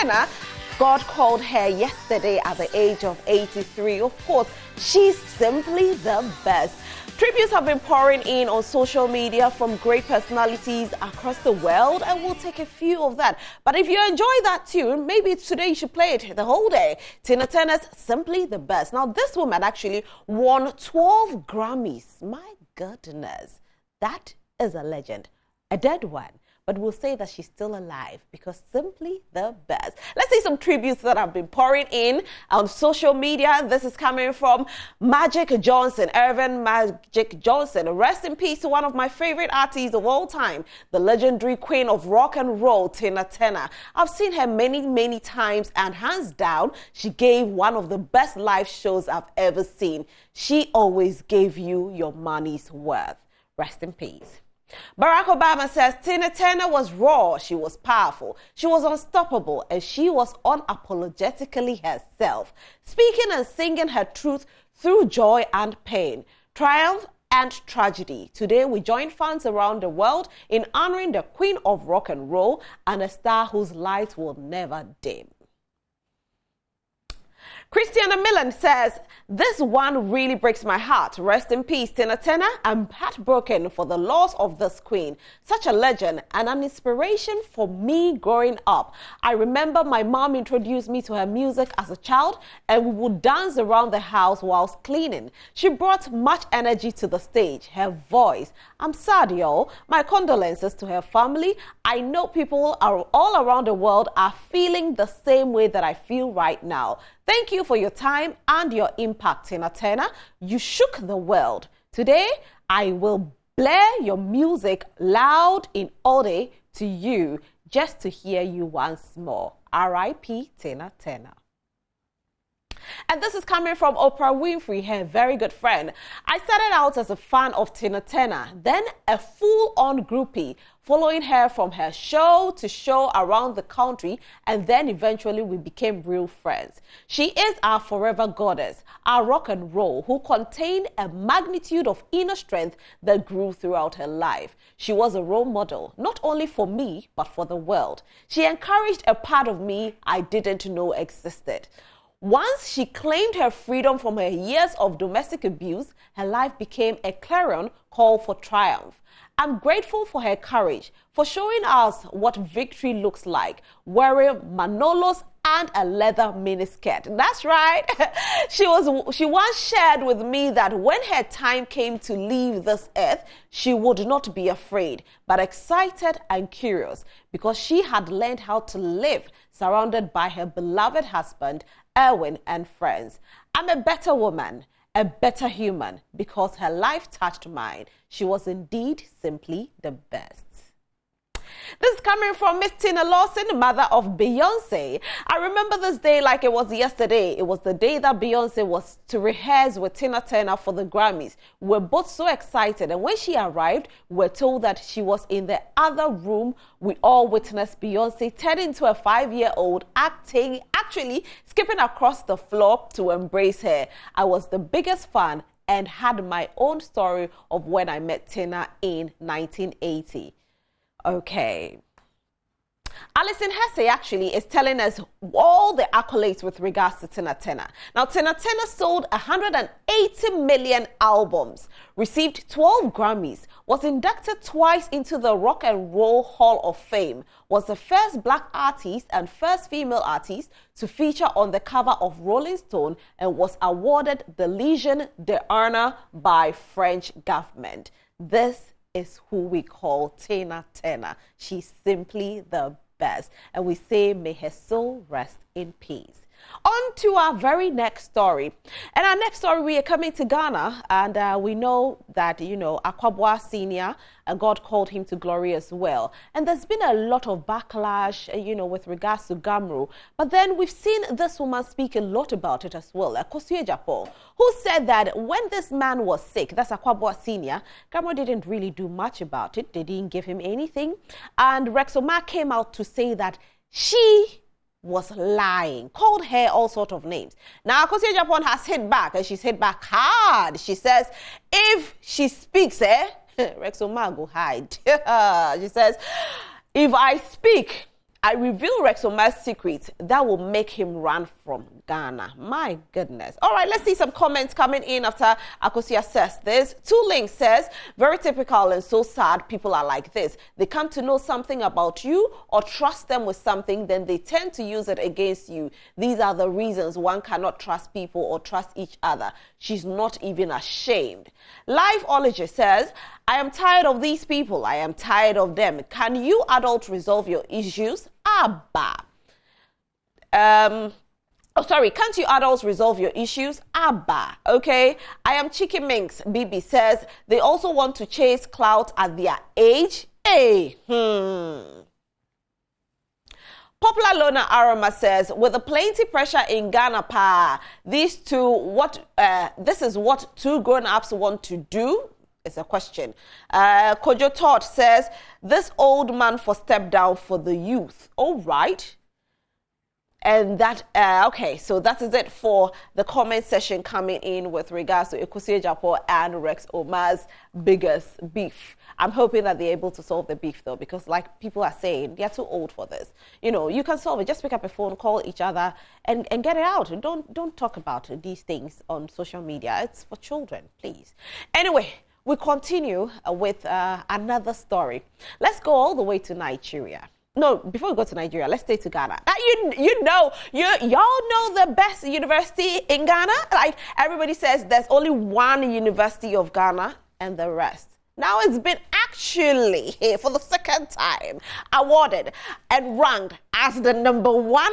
Tenor, God called her yesterday at the age of 83. Of course, she's simply the best. Tributes have been pouring in on social media from great personalities across the world, and we'll take a few of that. But if you enjoy that tune, maybe today you should play it the whole day. Tina Turner's Simply the Best. Now, this woman actually won 12 Grammys. My goodness, that is a legend, a dead one. But we'll say that she's still alive because simply the best. Let's see some tributes that have been pouring in on social media. This is coming from Magic Johnson, Irvin Magic Johnson. Rest in peace to one of my favorite artists of all time, the legendary queen of rock and roll, Tina Turner. I've seen her many times, and hands down, she gave one of the best live shows I've ever seen. She always gave you your money's worth. Rest in peace. Barack Obama says Tina Turner was raw, she was powerful, she was unstoppable, and she was unapologetically herself, speaking and singing her truth through joy and pain, triumph and tragedy. Today, we join fans around the world in honoring the queen of rock and roll and a star whose light will never dim. Christiana Millen says, this one really breaks my heart. Rest in peace, Tina Turner. I'm heartbroken for the loss of this queen. Such a legend and an inspiration for me growing up. I remember my mom introduced me to her music as a child, and we would dance around the house whilst cleaning. She brought much energy to the stage, her voice. I'm sad, y'all. My condolences to her family. I know people are all around the world are feeling the same way that I feel right now. Thank you for your time and your impact, Tina Turner. You shook the world. Today, I will blare your music loud in ode to you just to hear you once more. R.I.P. Tina Turner. And this is coming from Oprah Winfrey, her very good friend. I started out as a fan of Tina Turner, then a full-on groupie, following her from her show to show around the country, and then eventually we became real friends. She is our forever goddess, our rock and roll, who contained a magnitude of inner strength that grew throughout her life. She was a role model, not only for me, but for the world. She encouraged a part of me I didn't know existed. Once she claimed her freedom from her years of domestic abuse, her life became a clarion call for triumph. I'm grateful for her courage, for showing us what victory looks like, wearing Manolos and a leather miniskirt. That's right. She once shared with me that when her time came to leave this earth, she would not be afraid, but excited and curious, because she had learned how to live surrounded by her beloved husband, Erwin, and friends. I'm a better woman, a better human, because her life touched mine. She was indeed simply the best. This is coming from Miss Tina Lawson, mother of Beyonce. I remember this day like it was yesterday. It was the day that Beyonce was to rehearse with Tina Turner for the Grammys. We were both so excited, and when she arrived, we were told that she was in the other room. We all witnessed Beyonce turn into a 5-year-old, actually skipping across the floor to embrace her. I was the biggest fan and had my own story of when I met Tina in 1980. Okay. Alison Hesse actually is telling us all the accolades with regards to Tina Turner. Now, Tina Turner sold 180 million albums, received 12 Grammys, was inducted twice into the Rock and Roll Hall of Fame, was the first black artist and first female artist to feature on the cover of Rolling Stone, and was awarded the Legion d'Honneur by French government. This is who we call Tina Turner. She's simply the best. And we say, may her soul rest in peace. On to our very next story. And our next story, we are coming to Ghana, and we know that, Akosua Senior, God called him to glory as well. And there's been a lot of backlash, with regards to Gamro. But then we've seen this woman speak a lot about it as well, Akosua Agyapong, who said that when this man was sick, that's Akosua Senior, Gamro didn't really do much about it. They didn't give him anything. And Rex Omar came out to say that she was lying, called her all sorts of names. Now, Akosua Agyapong has hit back, and she's hit back hard. She says, if she speaks, Rex Omar go hide. She says, if I speak, I reveal Rex Omar's secret that will make him run from Ghana. My goodness. All right, let's see some comments coming in after Akosua says this. 2 Links says, very typical and so sad people are like this. They come to know something about you or trust them with something, then they tend to use it against you. These are the reasons one cannot trust people or trust each other. She's not even ashamed. Lifeology says, I am tired of these people. I am tired of them. Can you adults resolve your issues? Abba. Can't you adults resolve your issues? Abba. Okay. I am Chicken Minx. BB says, they also want to chase clout at their age. Hey. Popular Lona Aroma says, with the plenty pressure in Ghana, this is what 2 grown-ups want to do? It's a question. Kojo Todd says, this old man for step down for the youth. All right. And that, okay, so that is it for the comment session coming in with regards to Agyapong and Rex Omar's biggest beef. I'm hoping that they're able to solve the beef, though, because like people are saying, they're too old for this. You know, you can solve it. Just pick up a phone, call each other, and get it out. And don't talk about these things on social media. It's for children, please. Anyway, we continue with another story. Let's go all the way to Nigeria. No, before we go to Nigeria, let's stay to Ghana. Y'all know the best university in Ghana? Like, everybody says there's only one University of Ghana and the rest. Now it's been actually, for the second time, awarded and ranked as the #1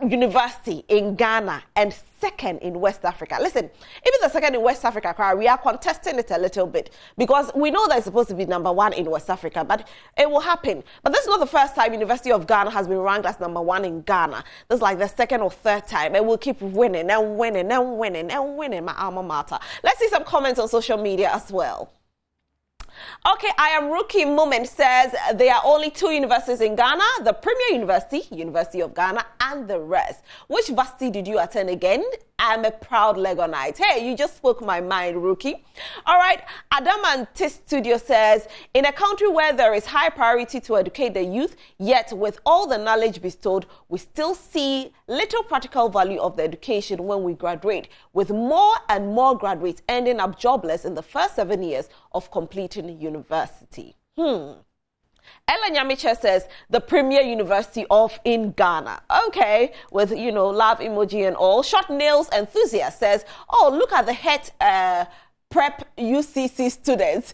university in Ghana and second in West Africa. Listen, even the second in West Africa, we are contesting it a little bit because we know that it's supposed to be #1 in West Africa, but it will happen. But this is not the first time University of Ghana has been ranked as #1 in Ghana. This is like the second or third time, and we'll keep winning and winning and winning and winning, my alma mater. Let's see some comments on social media as well. Okay, I am Rookie Moment says there are only 2 universities in Ghana, the Premier University, University of Ghana, and the rest. Which varsity did you attend again? I'm a proud Legonite. Hey, you just spoke my mind, Rookie. All right, Adamantis Studio says, in a country where there is high priority to educate the youth, yet with all the knowledge bestowed, we still see little practical value of the education when we graduate, with more and more graduates ending up jobless in the first 7 years of completing university. Ella Nyamiche says, the Premier University of in Ghana. Okay, with, love emoji and all. Short Nails Enthusiast says, oh, look at the head prep UCC students.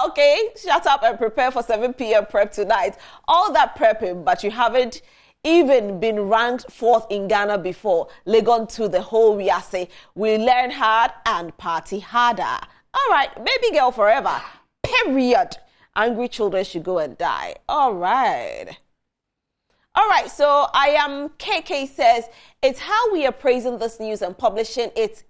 Okay, shut up and prepare for 7 p.m. prep tonight. All that prepping, but you haven't even been ranked 4th in Ghana before. Leg on to the whole we say, we learn hard and party harder. All right, baby girl forever. Period. Angry children should go and die. All right, so I am KK says, it's how we are praising this news and publishing it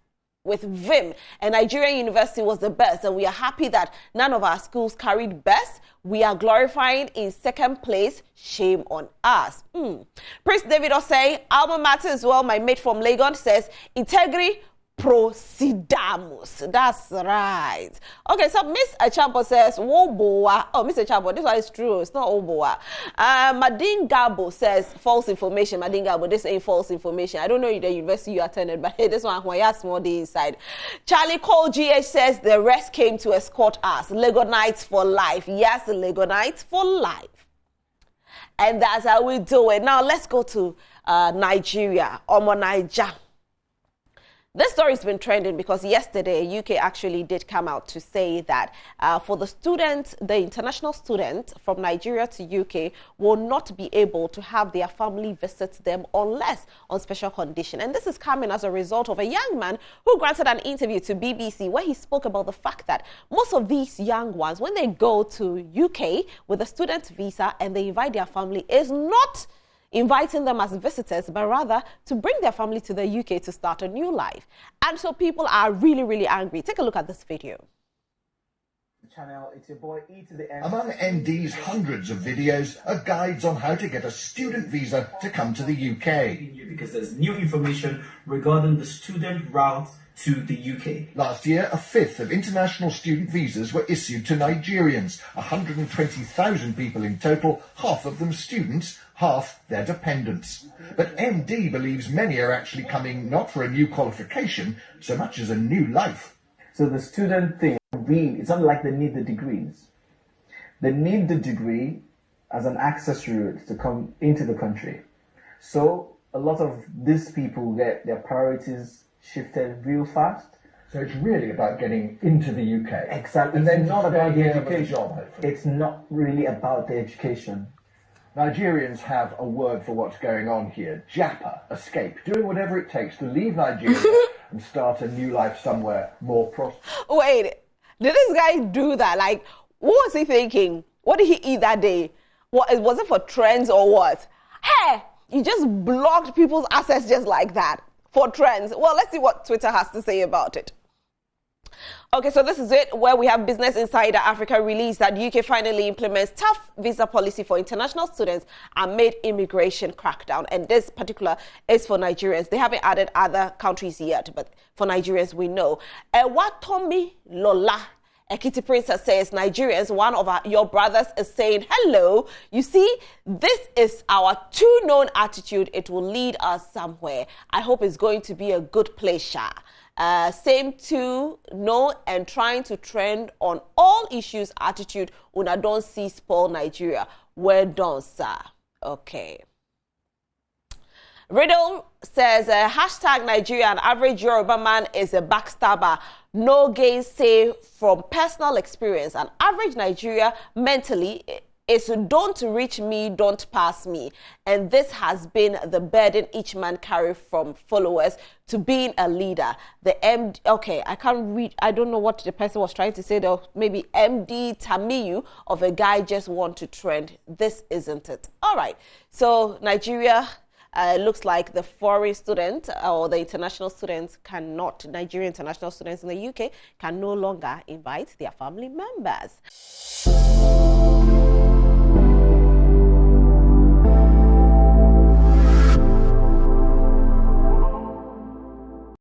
with vim. And Nigerian University was the best, and we are happy that none of our schools carried best. We are glorifying in second place. Shame on us. Prince David Osei, alma mater as well. My mate from Lagos says, integrity proceedamos. That's right. Okay, so Miss Agyapong says, Woboa. Oh, Miss Agyapong, this one is true. It's not Woboa. Madin Gabo says, false information. Madin Gabo, this ain't false information. I don't know the university you attended, but hey, this one, when you small day inside. Charlie Cole GH says, the rest came to escort us. Legonites for life. Yes, Legonites for life. And that's how we do it. Now, let's go to Nigeria. Omar Niger. This story's been trending because yesterday, UK actually did come out to say that for the students, the international students from Nigeria to UK will not be able to have their family visit them unless on special condition. And this is coming as a result of a young man who granted an interview to BBC where he spoke about the fact that most of these young ones, when they go to UK with a student visa and they invite their family, is not inviting them as visitors, but rather to bring their family to the UK to start a new life. And so people are really, really angry. Take a look at this video. Channel, it's your boy E to the N. Among ND's hundreds of videos are guides on how to get a student visa to come to the UK. Because there's new information regarding the student route to the UK. Last year, a fifth of international student visas were issued to Nigerians. 120,000 people in total, half of them students, half their dependents. But MD believes many are actually coming not for a new qualification so much as a new life. So the student thing, really, it's not like they need the degrees. They need the degree as an access route to come into the country. So a lot of these people get their priorities shifted real fast. So it's really about getting into the UK. Exactly. And then It's not about the education. Job, hopefully. It's not really about the education. Nigerians have a word for what's going on here. Japa, escape, doing whatever it takes to leave Nigeria and start a new life somewhere more prosperous. Wait, did this guy do that? Like, what was he thinking? What did he eat that day? What, was it for trends or what? Hey, you just blocked people's access just like that for trends. Well, let's see what Twitter has to say about it. Okay, so this is it, where we have Business Insider Africa released that UK finally implements tough visa policy for international students amid immigration crackdown. And this particular is for Nigerians. They haven't added other countries yet, but for Nigerians, we know. Ewatomi Lola Ekiti Princess says, Nigerians, one of your brothers is saying, hello. You see, this is our too known attitude. It will lead us somewhere. I hope it's going to be a good place, Sha. Same to know and trying to trend on all issues attitude. Una don't see spoil Nigeria. Well done, sir. Okay. Riddle says, hashtag Nigeria, an average Yoruba man is a backstabber. No gainsay from personal experience. An average Nigeria mentally is don't reach me, don't pass me. And this has been the burden each man carry from followers to being a leader. The MD, okay, I can't read, I don't know what the person was trying to say though. Maybe MD Tamiyu of a guy just want to trend. This isn't it. All right, so Nigeria, looks like the foreign student or the international students cannot, Nigerian international students in the UK can no longer invite their family members.